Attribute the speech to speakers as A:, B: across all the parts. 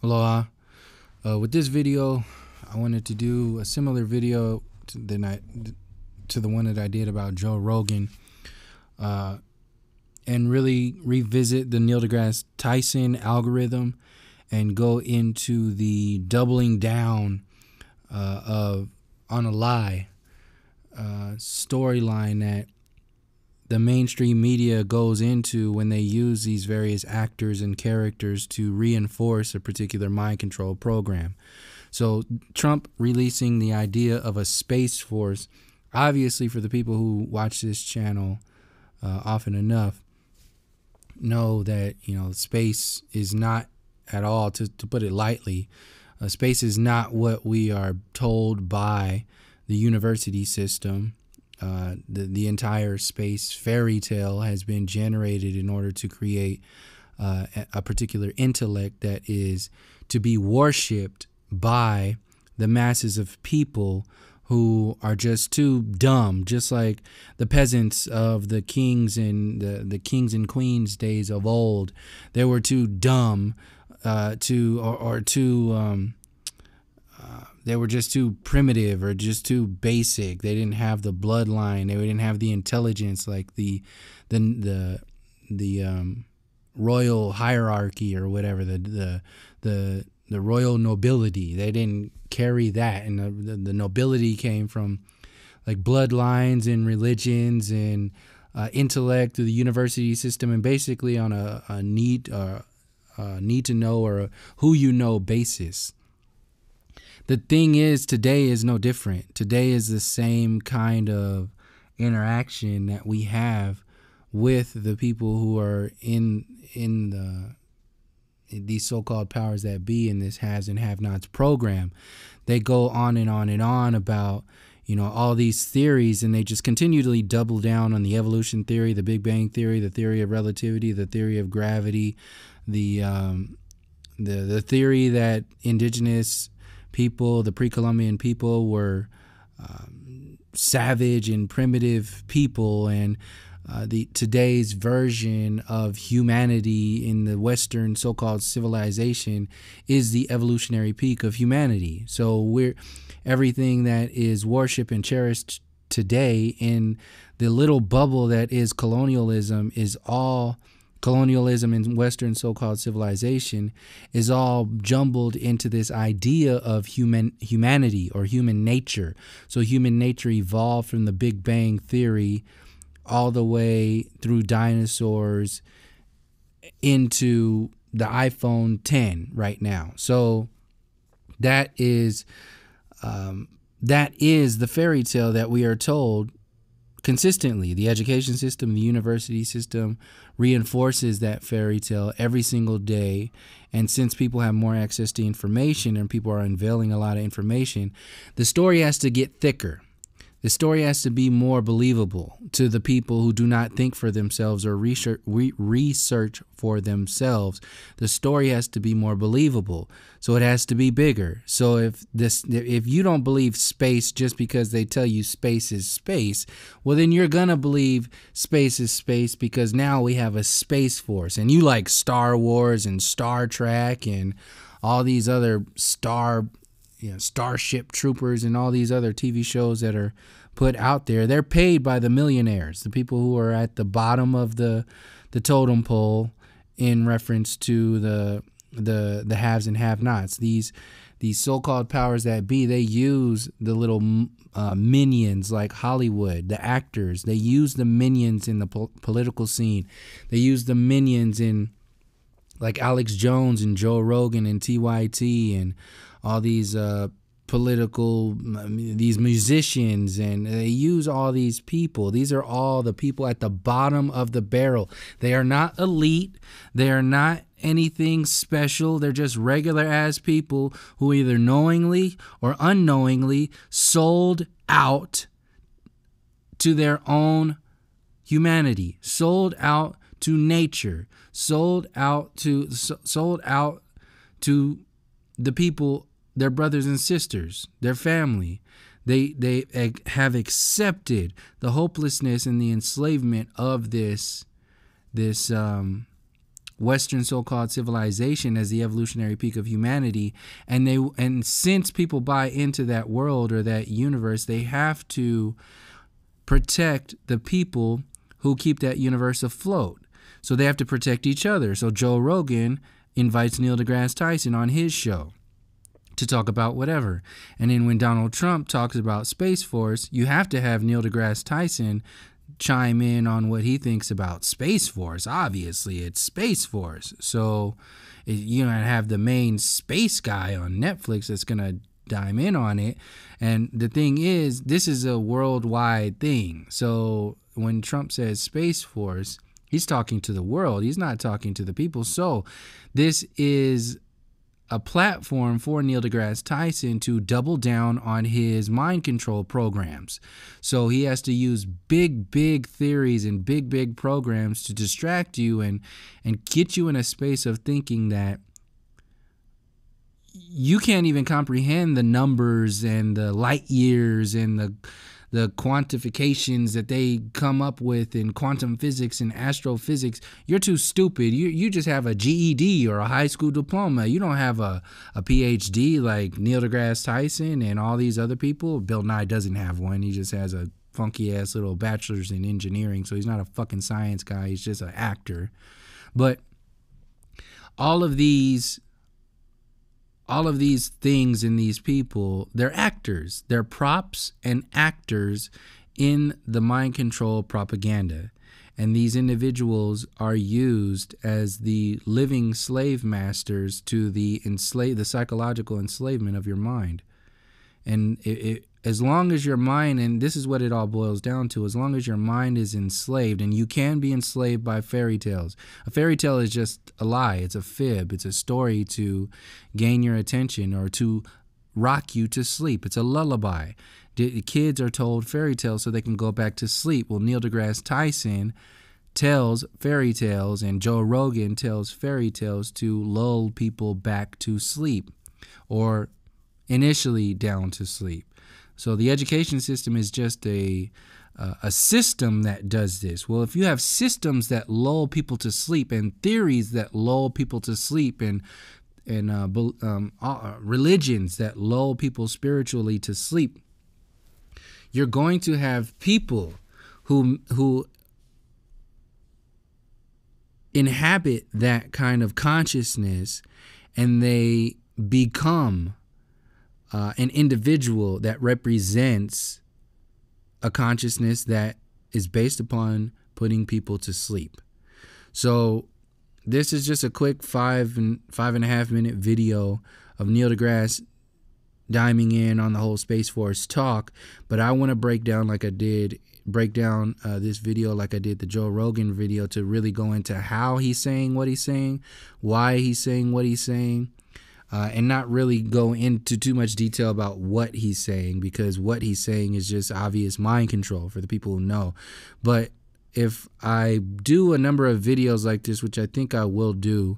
A: Hello. With this video, I wanted to do a similar video to the one that I did about Joe Rogan, and really revisit the Neil deGrasse Tyson algorithm and go into the doubling down on a lie storyline that the mainstream media goes into when they use these various actors and characters to reinforce a particular mind control program. So Trump releasing the idea of a space force, obviously for the people who watch this channel often enough, know that, space is not at all, to put it lightly, space is not what we are told by the university system. The entire space fairy tale has been generated in order to create a particular intellect that is to be worshipped by the masses of people who are just too dumb, just like the peasants of the kings and the kings and queens days of old. They were too dumb they were just too primitive or just too basic. They didn't have the bloodline. They didn't have the intelligence like the royal hierarchy or whatever, the royal nobility. They didn't carry that, and the nobility came from like bloodlines and religions and intellect through the university system, and basically on a need to know or a who you know basis. The thing is, today is no different. Today is the same kind of interaction that we have with the people who are in these so-called powers that be in this haves and have-nots program. They go on and on and on about, all these theories, and they just continually double down on the evolution theory, the Big Bang theory, the theory of relativity, the theory of gravity, the theory that indigenous people, the pre-Columbian people, were savage and primitive people, and today's version of humanity in the Western so-called civilization is the evolutionary peak of humanity. So everything that is worshipped and cherished today in the little bubble that is colonialism in Western so-called civilization is all jumbled into this idea of humanity or human nature. So human nature evolved from the Big Bang theory all the way through dinosaurs into the iPhone 10 right now. So that is the fairy tale that we are told consistently. The education system, the university system reinforces that fairy tale every single day. And since people have more access to information and people are unveiling a lot of information, the story has to get thicker. The story has to be more believable to the people who do not think for themselves or research for themselves. The story has to be more believable, so it has to be bigger. So if you don't believe space just because they tell you space is space, well, then you're gonna believe space is space because now we have a space force, and you like Star Wars and Star Trek and all these other Starship Troopers and all these other TV shows that are put out there. They're paid by the millionaires, the people who are at the bottom of the totem pole in reference to the haves and have-nots. These so-called powers that be, they use the little minions like Hollywood, the actors. They use the minions in the political scene. They use the minions in like Alex Jones and Joe Rogan and TYT and all these these musicians, and they use all these people. These are all the people at the bottom of the barrel. They are not elite. They are not anything special. They're just regular ass people who either knowingly or unknowingly sold out to their own humanity, sold out to nature, sold out to the people, their brothers and sisters, their family. They have accepted the hopelessness and the enslavement of this Western so-called civilization as the evolutionary peak of humanity, and since people buy into that world or that universe, they have to protect the people who keep that universe afloat. So they have to protect each other. So Joe Rogan invites Neil deGrasse Tyson on his show to talk about whatever. And then when Donald Trump talks about Space Force, you have to have Neil deGrasse Tyson chime in on what he thinks about Space Force. Obviously, it's Space Force. So you know, have the main space guy on Netflix that's going to dime in on it. And the thing is, this is a worldwide thing. So when Trump says Space Force, he's talking to the world. He's not talking to the people. So this is a platform for Neil deGrasse Tyson to double down on his mind control programs. So he has to use big theories and big programs to distract you and get you in a space of thinking that you can't even comprehend the numbers and the light years and the quantifications that they come up with in quantum physics and astrophysics. You're too stupid. You just have a GED or a high school diploma. You don't have a PhD like Neil deGrasse Tyson and all these other people. Bill Nye doesn't have one. He just has a funky ass little bachelor's in engineering. So he's not a fucking science guy. He's just an actor. But all of these things and these people, they're actors. They're props and actors in the mind control propaganda. And these individuals are used as the living slave masters to the psychological enslavement of your mind. And as long as your mind, and this is what it all boils down to, as long as your mind is enslaved, and you can be enslaved by fairy tales. A fairy tale is just a lie. It's a fib. It's a story to gain your attention or to rock you to sleep. It's a lullaby. Kids are told fairy tales so they can go back to sleep. Well, Neil deGrasse Tyson tells fairy tales, and Joe Rogan tells fairy tales to lull people back to sleep, or initially down to sleep. So the education system is just a system that does this. Well, if you have systems that lull people to sleep and theories that lull people to sleep and religions that lull people spiritually to sleep, you're going to have people who inhabit that kind of consciousness, and they become an individual that represents a consciousness that is based upon putting people to sleep. So this is just a quick 5.5 minute video of Neil deGrasse diming in on the whole Space Force talk, but I want to break down this video like I did the Joe Rogan video, to really go into how he's saying what he's saying, why he's saying what he's saying, and not really go into too much detail about what he's saying, because what he's saying is just obvious mind control for the people who know. But if I do a number of videos like this, which I think I will do,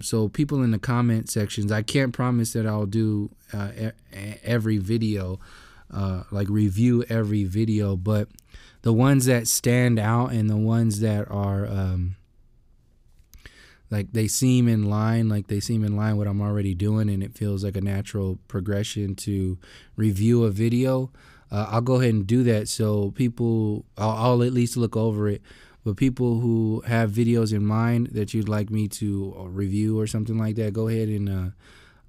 A: so people in the comment sections, I can't promise that I'll do every video, like review every video, but the ones that stand out and the ones that are like they seem in line what I'm already doing, and it feels like a natural progression to review a video, I'll go ahead and do that. So people, I'll at least look over it. But people who have videos in mind that you'd like me to review or something like that, go ahead and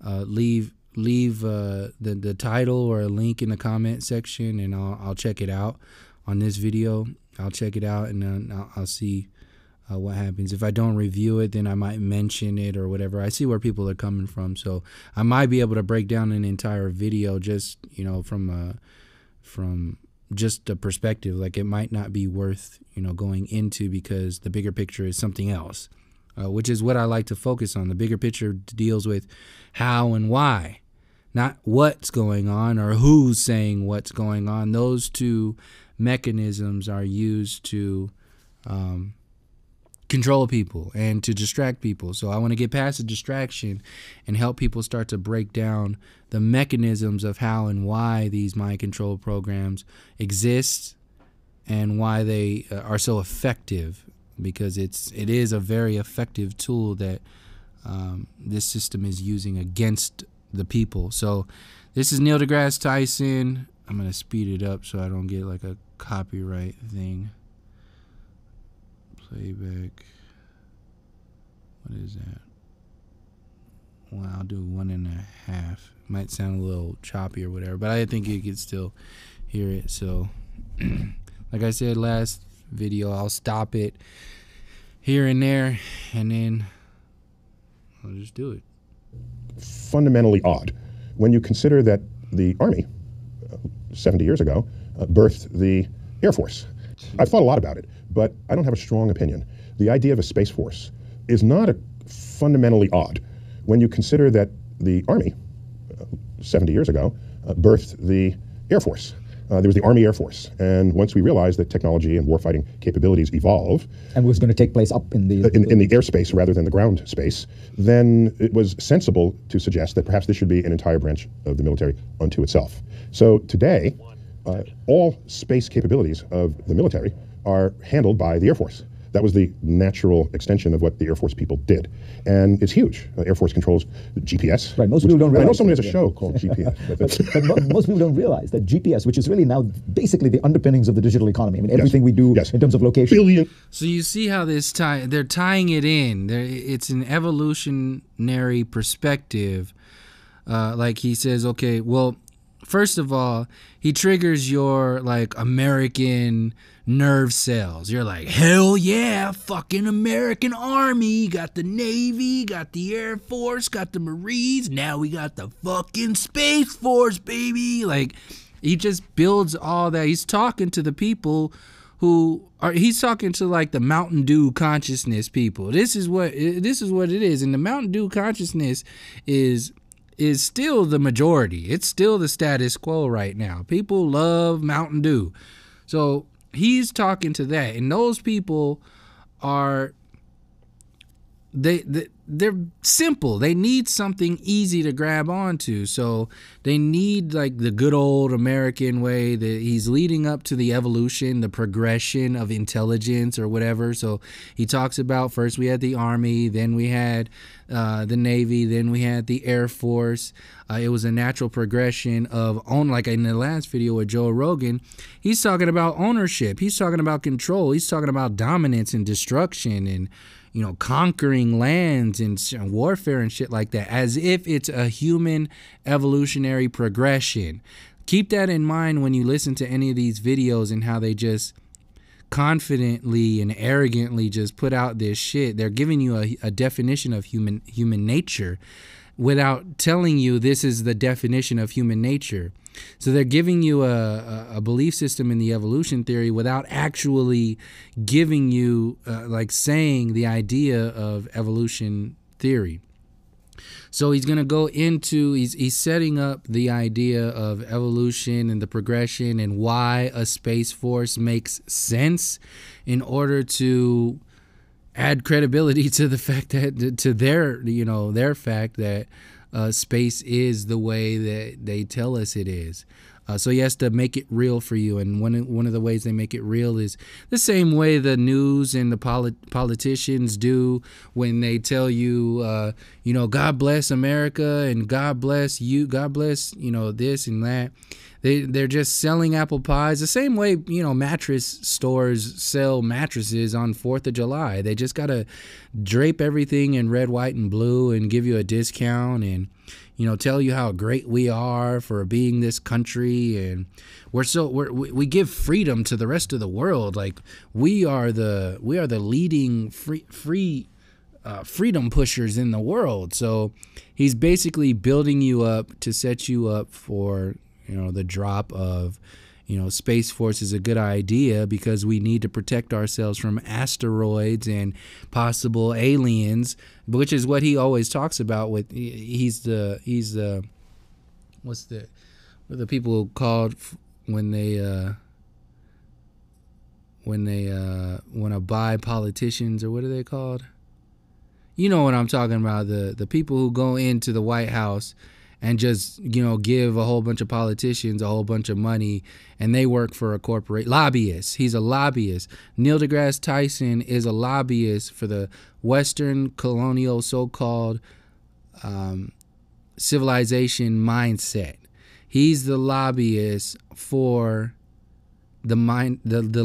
A: leave the title or a link in the comment section, and I'll check it out on this video. I'll check it out, and then I'll see what happens. If I don't review it, then I might mention it or whatever. I see where people are coming from, so I might be able to break down an entire video just, you know, from just a perspective. Like, it might not be worth, you know, going into, because the bigger picture is something else, which is what I like to focus on. The bigger picture deals with how and why, not what's going on or who's saying what's going on. Those two mechanisms are used to control people and to distract people. So I want to get past the distraction and help people start to break down the mechanisms of how and why these mind control programs exist, and why they are so effective because it is a very effective tool that this system is using against the people. So this is Neil deGrasse Tyson. I'm going to speed it up so I don't get like a copyright thing. Playback. What is that? Well, I'll do 1.5. Might sound a little choppy or whatever, but I think you can still hear it. So like I said last video, I'll stop it here and there, and then I'll just do it.
B: Fundamentally odd when you consider that the Army 70 years ago birthed the Air Force. I've thought a lot about it, but I don't have a strong opinion. The idea of a space force is not fundamentally odd when you consider that the Army 70 years ago birthed the Air Force. There was the Army Air Force, and once we realized that technology and warfighting capabilities evolve,
C: and was going to take place up in the
B: airspace rather than the ground space, then it was sensible to suggest that perhaps this should be an entire branch of the military unto itself. So today, all space capabilities of the military are handled by the Air Force. That was the natural extension of what the Air Force people did. And it's huge. Air Force controls GPS.
C: Right, most people don't realize.
B: I know someone has a show called GPS.
C: but most people don't realize that GPS, which is really now basically the underpinnings of the digital economy. I mean, everything we do in terms of location.
A: So you see how they're tying it in. It's an evolutionary perspective. Like he says, okay, well, first of all, he triggers your like American nerve cells. You're like, hell yeah, fucking American Army, got the Navy, got the Air Force, got the Marines, now we got the fucking Space Force, baby. Like, he just builds all that. He's talking to the people he's talking to like the Mountain Dew consciousness people. This is what it is. And the Mountain Dew consciousness is still the majority. It's still the status quo right now. People love Mountain Dew. So he's talking to that, and those people are they're simple. They need something easy to grab onto. So they need like the good old American way that he's leading up to the evolution, the progression of intelligence or whatever. So he talks about first we had the Army, then we had the Navy, then we had the Air Force. It was a natural progression of like in the last video with Joe Rogan, he's talking about ownership. He's talking about control. He's talking about dominance and destruction and, you know, conquering lands and warfare and shit like that, as if it's a human evolutionary progression. Keep that in mind when you listen to any of these videos and how they just confidently and arrogantly just put out this shit. They're giving you a definition of human nature without telling you this is the definition of human nature. So they're giving you a belief system in the evolution theory without actually giving you like saying the idea of evolution theory. So he's going to go into, he's setting up the idea of evolution and the progression and why a space force makes sense in order to add credibility to the fact that, to their fact that space is the way that they tell us it is. So he has to make it real for you, and one of the ways they make it real is the same way the news and the politicians do when they tell you, God bless America and God bless you, God bless, this and that. They're just selling apple pies the same way, mattress stores sell mattresses on 4th of July. They just got to drape everything in red, white, and blue and give you a discount and, tell you how great we are for being this country. And we give freedom to the rest of the world. Like we are the leading freedom pushers in the world. So he's basically building you up to set you up for, the drop of, Space Force is a good idea because we need to protect ourselves from asteroids and possible aliens, which is what he always talks about with, what are the people called when they want to buy politicians, or what are they called? You know what I'm talking about, the people who go into the White House and just, you know, give a whole bunch of politicians a whole bunch of money, and they work for a corporate lobbyist. He's a lobbyist. Neil deGrasse Tyson is a lobbyist for the Western colonial so-called civilization mindset. He's the lobbyist for the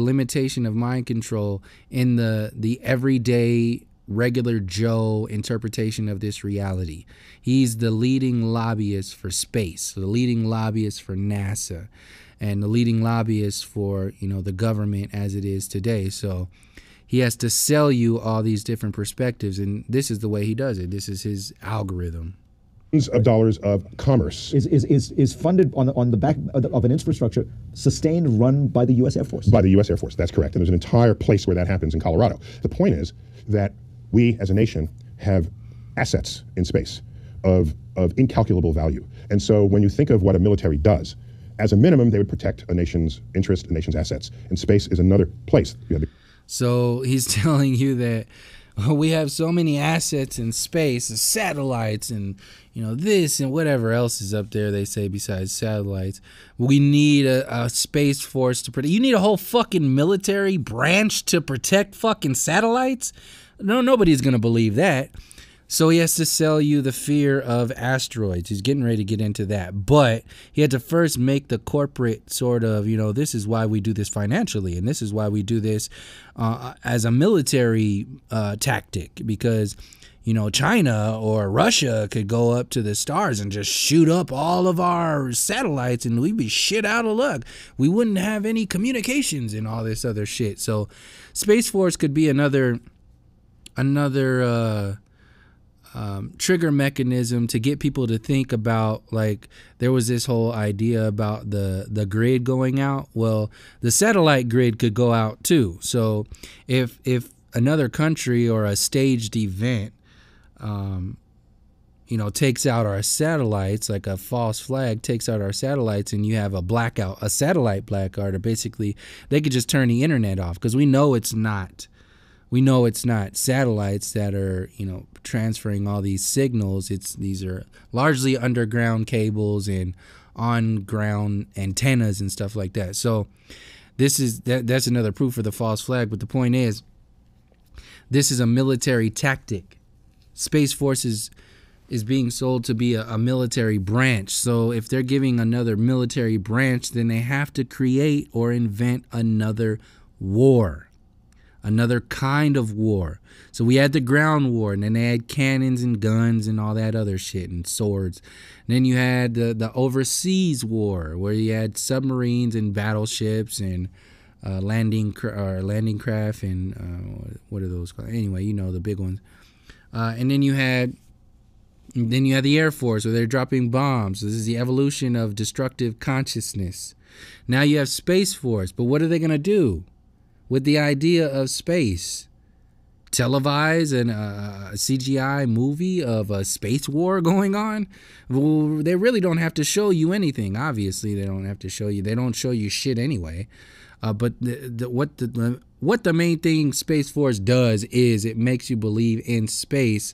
A: limitation of mind control in the everyday regular Joe interpretation of this reality. He's the leading lobbyist for space, the leading lobbyist for NASA, and the leading lobbyist for, you know, the government as it is today. So he has to sell you all these different perspectives, and this is the way he does it. This is his algorithm.
B: Of dollars of commerce
C: is funded on the back of an infrastructure sustained, run by the U.S. Air Force. By
B: the U.S. Air Force, that's correct. And there's an entire place where that happens in Colorado. The point is that we as a nation have assets in space of incalculable value. And so when you think of what a military does, as a minimum, they would protect a nation's interest, a nation's assets. And space is another place.
A: So he's telling you that we have so many assets in space, satellites, and, you know, this and whatever else is up there, they say, besides satellites. We need a space force to protect. You need a whole fucking military branch to protect fucking satellites? No, nobody's going to believe that. So he has to sell you the fear of asteroids. He's getting ready to get into that. But he had to first make the corporate sort of, you know, this is why we do this financially, and this is why we do this as a military tactic, because, you know, China or Russia could go up to the stars and just shoot up all of our satellites, and we'd be shit out of luck. We wouldn't have any communications and all this other shit. So Space Force could be another trigger mechanism to get people to think about, like, there was this whole idea about the grid going out. Well, the satellite grid could go out too. So if another country or a staged event, you know, takes out our satellites, like a false flag takes out our satellites, and you have a blackout, a satellite blackout, or basically they could just turn the internet off, because we know it's not satellites that are, you know, transferring all these signals. These are largely underground cables and on-ground antennas and stuff like that. So that's another proof of the false flag. But the point is, this is a military tactic. Space Force is being sold to be a military branch. So if they're giving another military branch, then they have to create or invent another war. Another kind of war. So we had the ground war, and then they had cannons and guns and all that other shit, and swords. And then you had the overseas war, where you had submarines and battleships and landing craft and what are those called? Anyway, you know, the big ones. And then you had the Air Force, where they're dropping bombs. This is the evolution of destructive consciousness. Now you have Space Force, but what are they going to do with the idea of space? Televise a CGI movie of a space war going on? Well, they really don't have to show you anything. Obviously, they don't have to show you. They don't show you shit anyway. But what the main thing Space Force does is it makes you believe in space,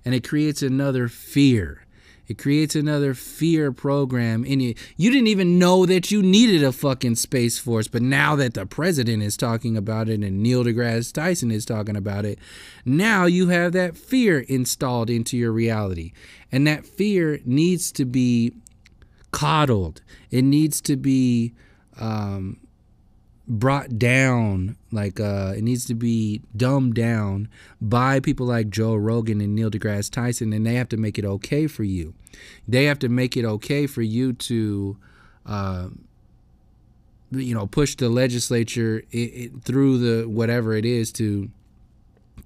A: and it creates another fear. It creates another fear program in you. You didn't even know that you needed a fucking Space Force, but now that the president is talking about it and Neil deGrasse Tyson is talking about it, now you have that fear installed into your reality. And that fear needs to be coddled. It needs to be brought down, like it needs to be dumbed down by people like Joe Rogan and Neil deGrasse Tyson, and they have to make it okay for you. They have to make it okay for you to push the legislature through the whatever it is to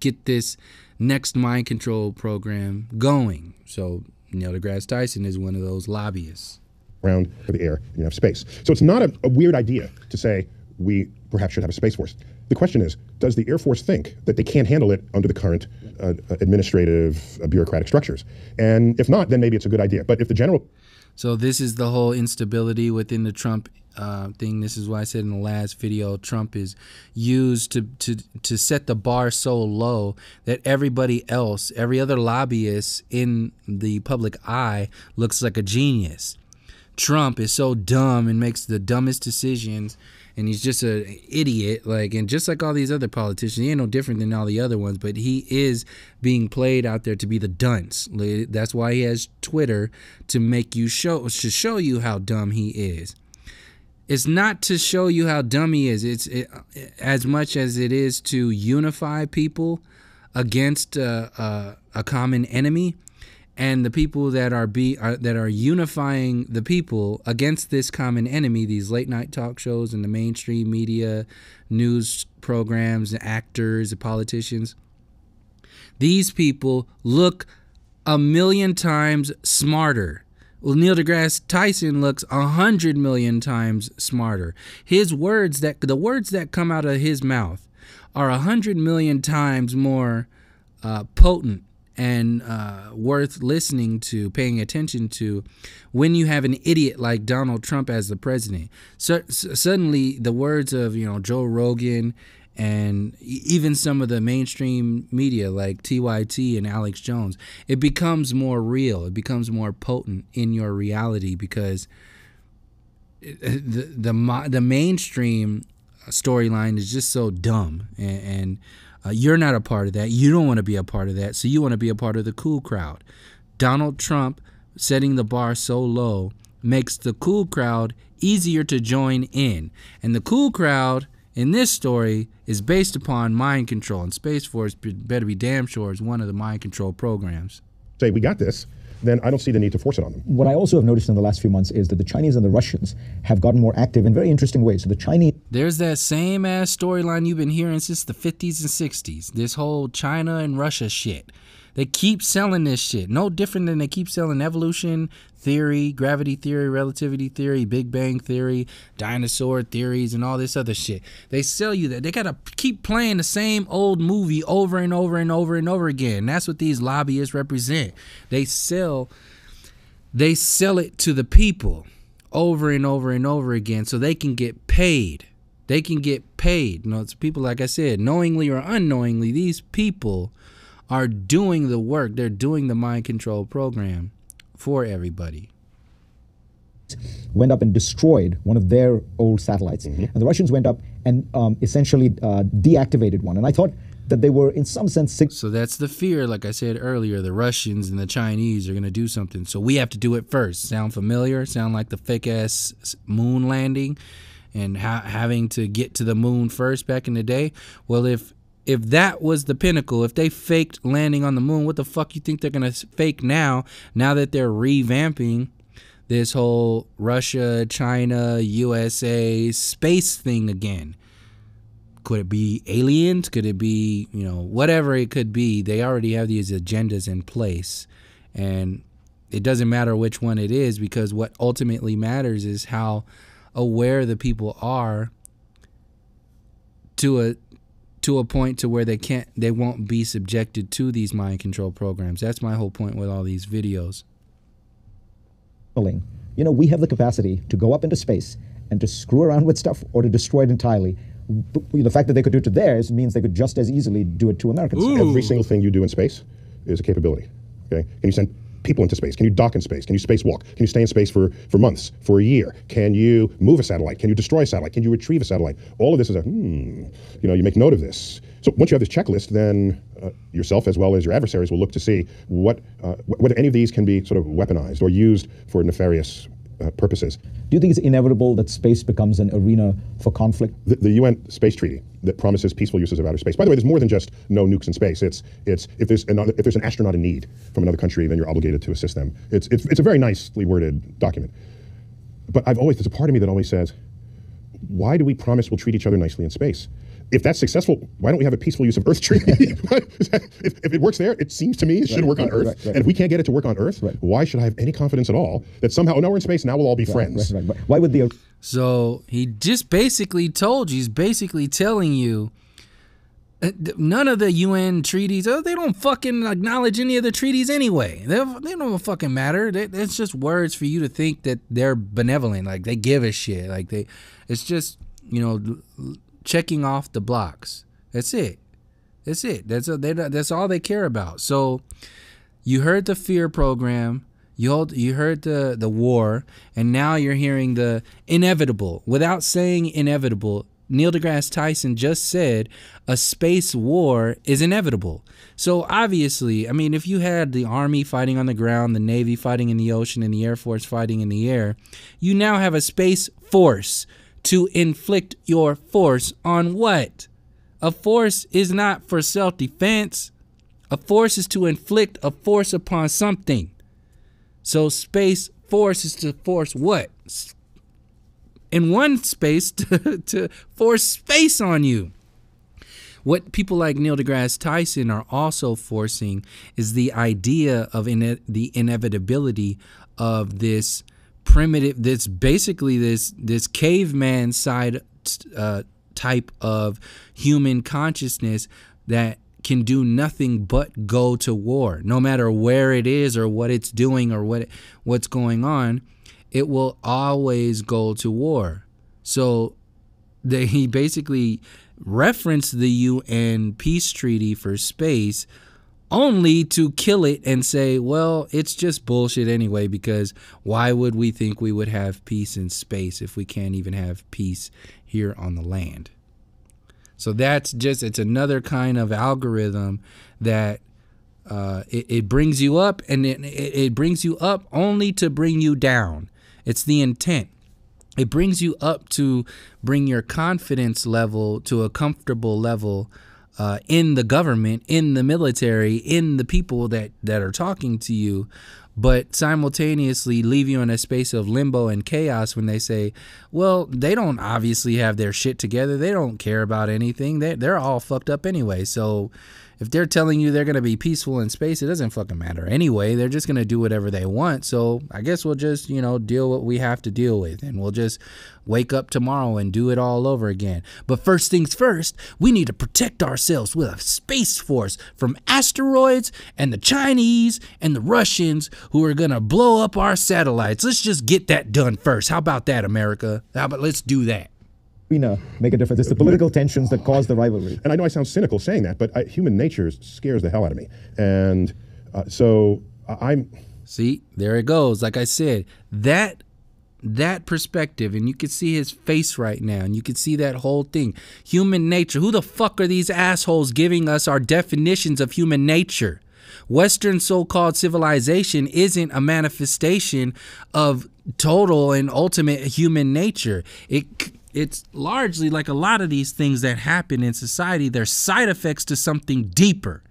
A: get this next mind control program going. So Neil deGrasse Tyson is one of those lobbyists.
B: Around for the air, you have space. So it's not a weird idea to say we perhaps should have a Space Force. The question is, does the Air Force think that they can't handle it under the current administrative bureaucratic structures? And if not, then maybe it's a good idea. But if the general...
A: So this is the whole instability within the Trump thing. This is why I said in the last video, Trump is used to set the bar so low that everybody else, every other lobbyist in the public eye looks like a genius. Trump is so dumb and makes the dumbest decisions, and he's just an idiot, and just like all these other politicians, he ain't no different than all the other ones, but he is being played out there to be the dunce. That's why he has Twitter, to make you show you how dumb he is. It's not to show you how dumb he is. It's as much as it is to unify people against a common enemy. And the people that are unifying the people against this common enemy, these late night talk shows and the mainstream media, news programs, the actors, the politicians, these people look 1,000,000 times smarter. Well, Neil deGrasse Tyson looks 100 million times smarter. The words that come out of his mouth are 100 million times more potent and worth listening to, paying attention to, when you have an idiot like Donald Trump as the president. So suddenly the words of Joe Rogan and even some of the mainstream media like TYT and Alex Jones, it becomes more real. It becomes more potent in your reality, because the mainstream storyline is just so dumb, and you're not a part of that. You don't want to be a part of that. So you want to be a part of the cool crowd. Donald Trump setting the bar so low makes the cool crowd easier to join in. And the cool crowd in this story is based upon mind control. And Space Force better be damn sure is one of the mind control programs.
B: Say, we got this, then I don't see the need to force it on them.
C: What I also have noticed in the last few months is that the Chinese and the Russians have gotten more active in very interesting ways. So the Chinese...
A: There's that same ass storyline you've been hearing since the 50s and 60s. This whole China and Russia shit. They keep selling this shit. No different than they keep selling evolution theory, gravity theory, relativity theory, Big Bang theory, dinosaur theories, and all this other shit. They sell you that. They got to keep playing the same old movie over and over and over and over again. That's what these lobbyists represent. They sell it to the people over and over and over again so they can get paid. They can get paid. It's people, like I said, knowingly or unknowingly, these people are doing the work. They're doing the mind control program for everybody.
C: Went up and destroyed one of their old satellites. And the Russians went up and essentially deactivated one. And I thought that they were in some sense...
A: So that's the fear, like I said earlier, the Russians and the Chinese are going to do something. So we have to do it first. Sound familiar? Sound like the fake-ass moon landing and having to get to the moon first back in the day? Well, if that was the pinnacle, if they faked landing on the moon, what the fuck you think they're going to fake now that they're revamping this whole Russia, China, USA space thing again? Could it be aliens? Could it be, whatever it could be? They already have these agendas in place. And it doesn't matter which one it is, because what ultimately matters is how aware the people are to a point to where they won't be subjected to these mind control programs. That's my whole point with all these videos.
C: We have the capacity to go up into space and to screw around with stuff or to destroy it entirely. The fact that they could do it to theirs means they could just as easily do it to Americans.
B: Ooh. Every single thing you do in space is a capability. Okay? Can you send people into space? Can you dock in space? Can you spacewalk? Can you stay in space for months, for a year? Can you move a satellite? Can you destroy a satellite? Can you retrieve a satellite? All of this is you make note of this. So once you have this checklist, then yourself as well as your adversaries will look to see whether any of these can be sort of weaponized or used for nefarious purposes.
C: Do you think it's inevitable that space becomes an arena for conflict?
B: The UN Space Treaty that promises peaceful uses of outer space. By the way, there's more than just no nukes in space. It's if there's an astronaut in need from another country, then you're obligated to assist them. It's a very nicely worded document. But there's a part of me that always says, why do we promise we'll treat each other nicely in space? If that's successful, why don't we have a peaceful use of Earth treaty? If it works there, it seems to me it should work on Earth. And if we can't get it to work on Earth, why should I have any confidence at all that somehow, oh no, we're in space, now we'll all be friends?
C: But why would the...
A: So he just basically told you, he's basically telling you, none of the UN treaties, they don't fucking acknowledge any of the treaties anyway. They don't fucking matter. It's just words for you to think that they're benevolent, like they give a shit. Like it's just, you know, checking off the blocks. That's it. That's it. That's all they care about. So you heard the fear program. You heard the war, and now you're hearing the inevitable. Without saying inevitable, Neil deGrasse Tyson just said a space war is inevitable. So obviously, I mean, if you had the Army fighting on the ground, the Navy fighting in the ocean, and the Air Force fighting in the air, you now have a space force to inflict your force on what? A force is not for self-defense. A force is to inflict a force upon something. So space force is to force what? In one space to force space on you. What people like Neil deGrasse Tyson are also forcing is the idea of the inevitability of this primitive, this caveman side type of human consciousness that can do nothing but go to war, no matter where it is or what it's doing or what's going on. It will always go to war. So he basically referenced the UN peace treaty for space only to kill it and say, well, it's just bullshit anyway, because why would we think we would have peace in space if we can't even have peace here on the land? So that's just, it's another kind of algorithm that it brings you up, and it brings you up only to bring you down. It's the intent. It brings you up to bring your confidence level to a comfortable level in the government, in the military, in the people that are talking to you, but simultaneously leave you in a space of limbo and chaos when they say, well, they don't obviously have their shit together. They don't care about anything. They're all fucked up anyway. So if they're telling you they're going to be peaceful in space, it doesn't fucking matter anyway. They're just going to do whatever they want. So I guess we'll just, you know, deal what we have to deal with, and we'll just wake up tomorrow and do it all over again. But first things first, we need to protect ourselves with a space force from asteroids and the Chinese and the Russians who are going to blow up our satellites. Let's just get that done first. How about that, America? How about let's do that?
C: Make a difference. It's the political tensions that cause the rivalry.
B: And I know I sound cynical saying that, but human nature scares the hell out of me. And so I'm...
A: See, there it goes. Like I said, that perspective, and you can see his face right now, and you can see that whole thing. Human nature. Who the fuck are these assholes giving us our definitions of human nature? Western so-called civilization isn't a manifestation of total and ultimate human nature. It's largely like a lot of these things that happen in society, they're side effects to something deeper.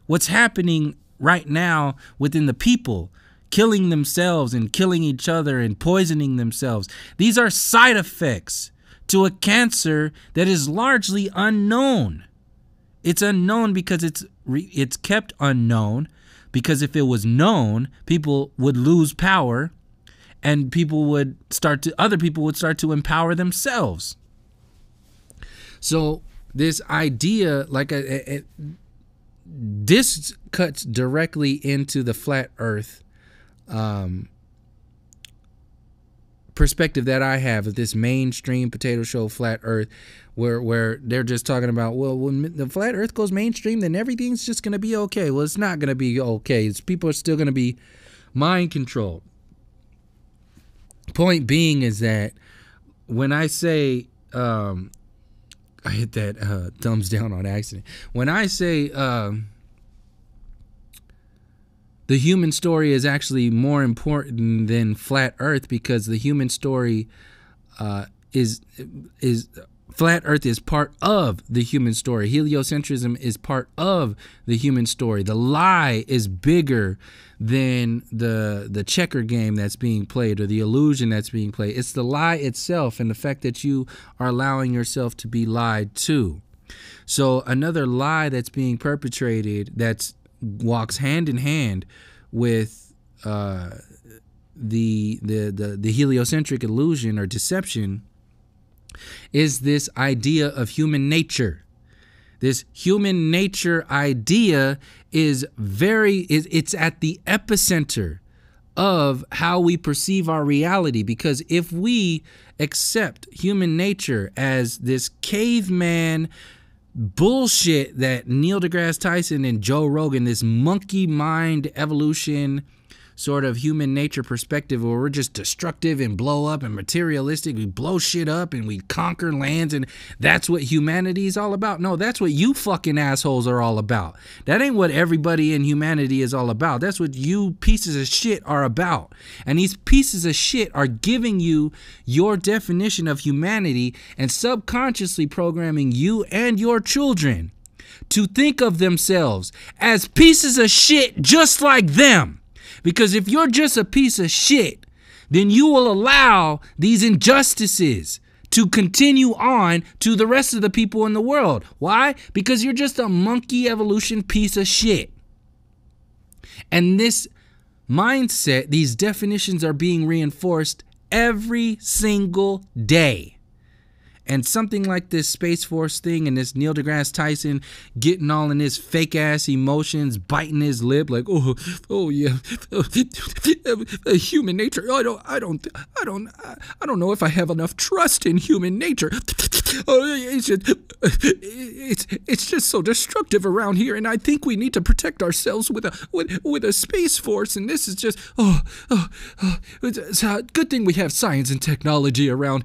A: What's happening right now within the people, killing themselves and killing each other and poisoning themselves, these are side effects to a cancer that is largely unknown. It's unknown because it's kept unknown, because if it was known, people would lose power. And other people would start to empower themselves. So this idea, this cuts directly into the flat Earth perspective that I have of this mainstream potato show flat Earth, where they're just talking about, well, when the flat Earth goes mainstream, then everything's just going to be okay. Well, it's not going to be okay. People are still going to be mind controlled. Point being is that when I say, I hit that thumbs down on accident. When I say the human story is actually more important than flat Earth, because the human story is Flat Earth is part of the human story. Heliocentrism is part of the human story. The lie is bigger than the checker game that's being played or the illusion that's being played. It's the lie itself and the fact that you are allowing yourself to be lied to. So another lie that's being perpetrated that walks hand in hand with the heliocentric illusion or deception is this idea of human nature. This human nature idea is it's at the epicenter of how we perceive our reality, because if we accept human nature as this caveman bullshit that Neil deGrasse Tyson and Joe Rogan, this monkey mind evolution sort of human nature perspective where we're just destructive and blow up and materialistic, we blow shit up and we conquer lands and that's what humanity is all about. No, that's what you fucking assholes are all about. That ain't what everybody in humanity is all about. That's what you pieces of shit are about. And these pieces of shit are giving you your definition of humanity and subconsciously programming you and your children to think of themselves as pieces of shit just like them. Because if you're just a piece of shit, then you will allow these injustices to continue on to the rest of the people in the world. Why? Because you're just a monkey evolution piece of shit. And this mindset, these definitions are being reinforced every single day. And something like this Space Force thing and this Neil deGrasse Tyson getting all in his fake ass emotions, biting his lip like, oh yeah, human nature. I don't know if I have enough trust in human nature. It's just so destructive around here, and I think we need to protect ourselves with a Space Force. And this is just it's a good thing we have science and technology around.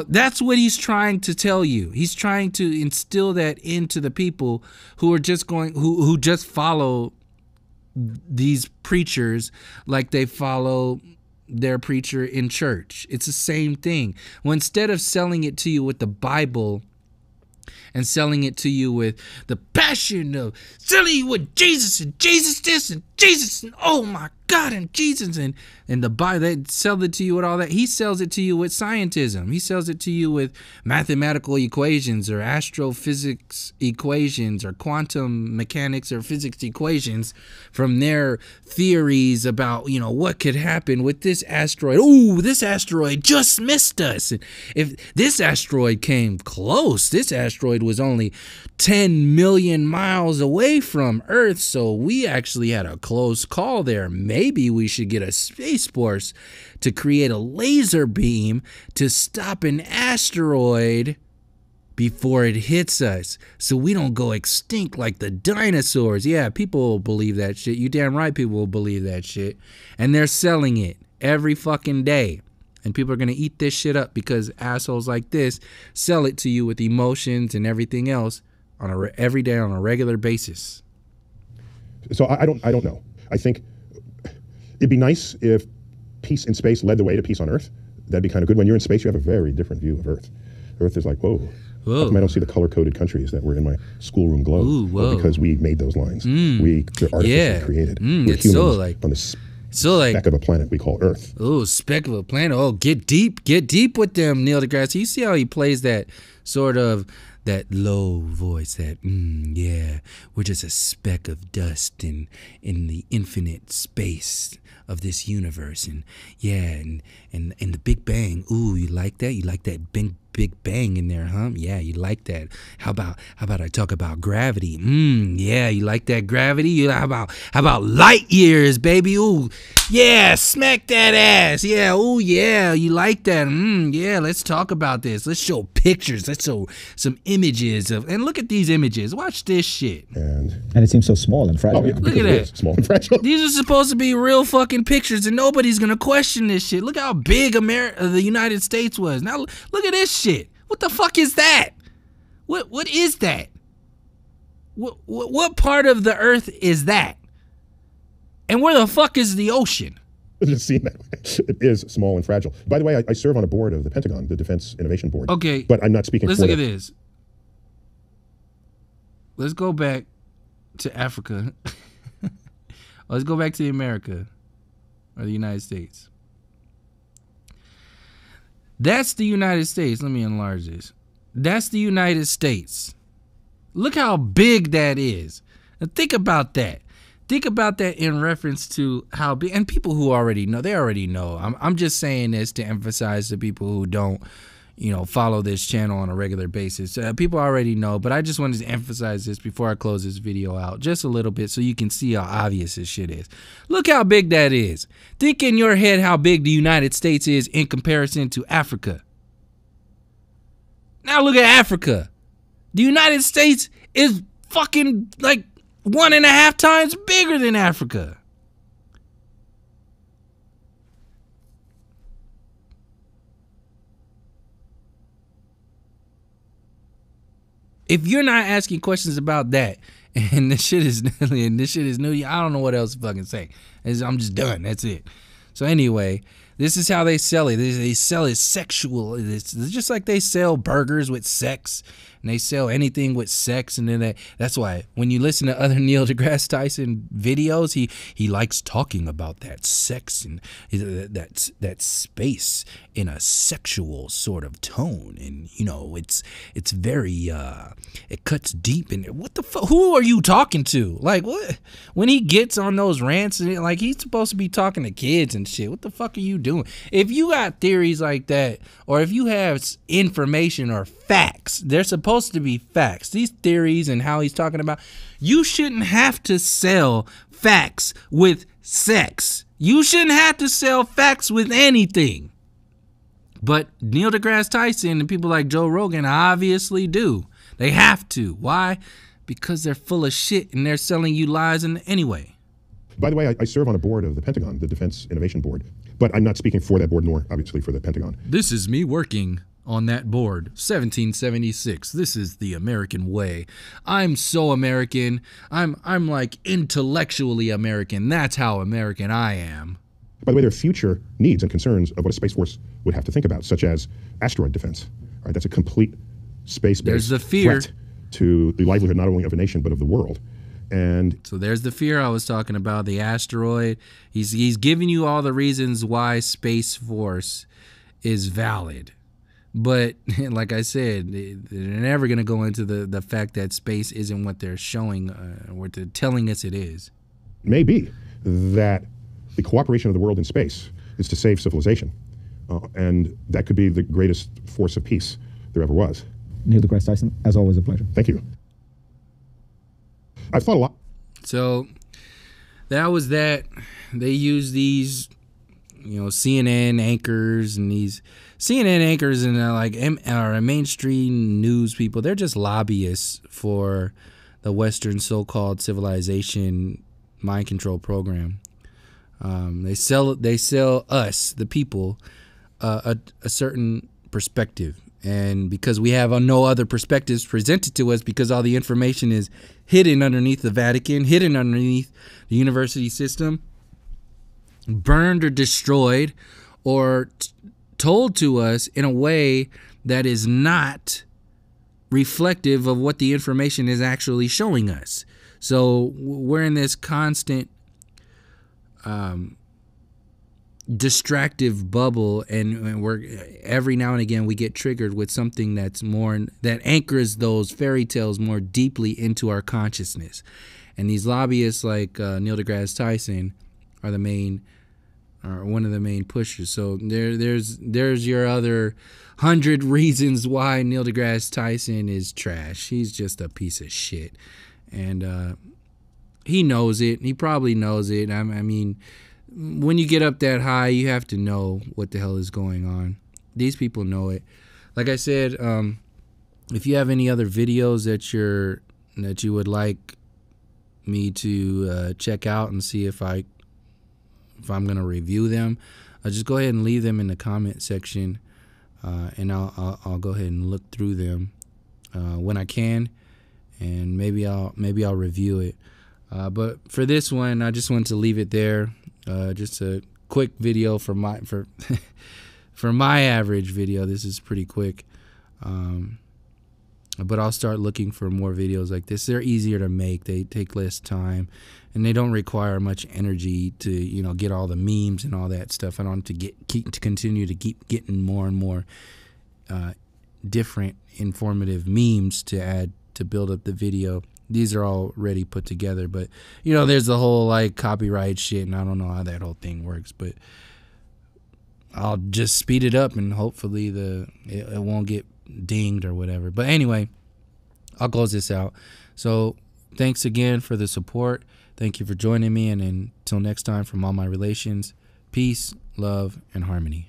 A: That's what he's trying to tell you. He's trying to instill that into the people who are just who just follow these preachers like they follow their preacher in church. It's the same thing. Well, instead of selling it to you with the Bible and selling it to you with the passion of selling you with Jesus and Jesus this and Jesus and oh my God and Jesus and the Bible, they sell it to you with all that. He sells it to you with scientism. He sells it to you with mathematical equations or astrophysics equations or quantum mechanics or physics equations from their theories about, what could happen with this asteroid. Oh, this asteroid just missed us. And if this asteroid came close, this asteroid was only 10 million miles away from Earth, so we actually had a close call there. Maybe we should get a Space Force to create a laser beam to stop an asteroid before it hits us so we don't go extinct like the dinosaurs. Yeah, people will believe that shit. You damn right people will believe that shit. And they're selling it every fucking day. And people are going to eat this shit up because assholes like this sell it to you with emotions and everything else on every day on a regular basis.
B: So I don't know. I think it'd be nice if peace in space led the way to peace on Earth. That'd be kind of good. When you're in space, you have a very different view of Earth. Earth is like, whoa. How come I don't see the color-coded countries that were in my schoolroom globe?
A: Ooh,
B: well, because we made those lines. They're artificially created. We're
A: it's
B: humans
A: so like
B: on this speck of a planet we call Earth.
A: Oh, speck of a planet. Oh, get deep with them, Neil deGrasse. You see how he plays that sort of that low voice, that yeah, we're just a speck of dust in the infinite space of this universe, and yeah, and the Big Bang. Ooh, you like that? You like that big bang in there, huh? Yeah, you like that. How about I talk about gravity? Yeah, you like that gravity? How about light years, baby? Ooh, yeah, smack that ass. Yeah, ooh, yeah, you like that? Yeah, let's talk about this. Let's show pictures. Let's show some images and look at these images. Watch this shit.
B: And
C: it seems so small and fragile.
B: Oh, yeah,
A: look at that.
B: Small and fragile.
A: These are supposed to be real fucking pictures, and nobody's gonna question this shit. Look how big the United States was. Now look at this shit. What the fuck is that? What is that? What part of the Earth is that? And where the fuck is the ocean?
B: Just seeing that it is small and fragile. By the way, I serve on a board of the Pentagon, the Defense Innovation Board.
A: Okay.
B: But I'm not speaking
A: Let's
B: for
A: look at this. Let's go back to Africa. Let's go back to America or the United States. That's the United States. Let me enlarge this. That's the United States. Look how big that is. Now think about that. Think about that in reference to how big, and people who already know, they already know. I'm just saying this to emphasize to people who don't, follow this channel on a regular basis. People already know, but I just wanted to emphasize this before I close this video out just a little bit so you can see how obvious this shit is. Look how big that is. Think in your head how big the United States is in comparison to Africa. Now look at Africa. The United States is fucking like 1.5 times bigger than Africa. If you're not asking questions about that, and this shit is new, I don't know what else to fucking say. I'm just done. That's it. So anyway, this is how they sell it. They sell it sexual. It's just like they sell burgers with sex, and they sell anything with sex, and then that's why when you listen to other Neil deGrasse Tyson videos, he likes talking about that sex and that space in a sexual sort of tone, and it's very it cuts deep in it. What the fuck? Who are you talking to? Like, what? When he gets on those rants, like he's supposed to be talking to kids and shit. What the fuck are you doing? If you got theories like that, or if you have information or facts, they're supposed to be facts. These theories and how he's talking about, you shouldn't have to sell facts with sex. You shouldn't have to sell facts with anything. But Neil deGrasse Tyson and people like Joe Rogan obviously do. They have to. Why? Because they're full of shit and they're selling you lies anyway.
B: By the way, I serve on a board of the Pentagon, the Defense Innovation Board. But I'm not speaking for that board, nor obviously for the Pentagon.
A: This is me working on that board. 1776. This is the American way. I'm so American. I'm like intellectually American. That's how American I am.
B: By the way, there are future needs and concerns of what a Space Force would have to think about, such as asteroid defense. Right? That's a complete space-based threat to the livelihood not only of a nation but of the world. And
A: so there's the fear I was talking about, the asteroid. He's giving you all the reasons why Space Force is valid. But like I said, they're never going to go into the fact that space isn't what they're showing, what they're telling us it is.
B: Maybe that the cooperation of the world in space is to save civilization. And that could be the greatest force of peace there ever was.
C: Neil deGrasse Tyson, as always, a pleasure.
B: Thank you. I've thought a lot.
A: So that was that. They use these, CNN anchors and these CNN anchors and mainstream news people. They're just lobbyists for the Western so-called civilization mind control program. They sell us, the people, a certain perspective. And because we have no other perspectives presented to us, because all the information is hidden underneath the Vatican, hidden underneath the university system, burned or destroyed, or told to us in a way that is not reflective of what the information is actually showing us. So we're in this constant distractive bubble, and we're every now and again we get triggered with something that anchors those fairy tales more deeply into our consciousness. And these lobbyists like Neil deGrasse Tyson are one of the main pushers. So there's your other 100 reasons why Neil deGrasse Tyson is trash. He's just a piece of shit, and he knows it. He probably knows it. I mean, when you get up that high, you have to know what the hell is going on. These people know it. Like I said, if you have any other videos that you would like me to check out and see if I'm gonna review them, just go ahead and leave them in the comment section, and I'll go ahead and look through them when I can, and maybe I'll review it. But for this one, I just wanted to leave it there. Just a quick video for my for my average video. This is pretty quick. But I'll start looking for more videos like this. They're easier to make. They take less time, and they don't require much energy to, you know, get all the memes and all that stuff. I don't have to continue to keep getting more and more different informative memes to add to build up the video. These are already put together, but you know, there's the whole like copyright shit, and I don't know how that whole thing works, but I'll just speed it up and hopefully it won't get dinged or whatever. But anyway, I'll close this out. So thanks again for the support. Thank you for joining me, and until next time, from all my relations, peace, love, and harmony.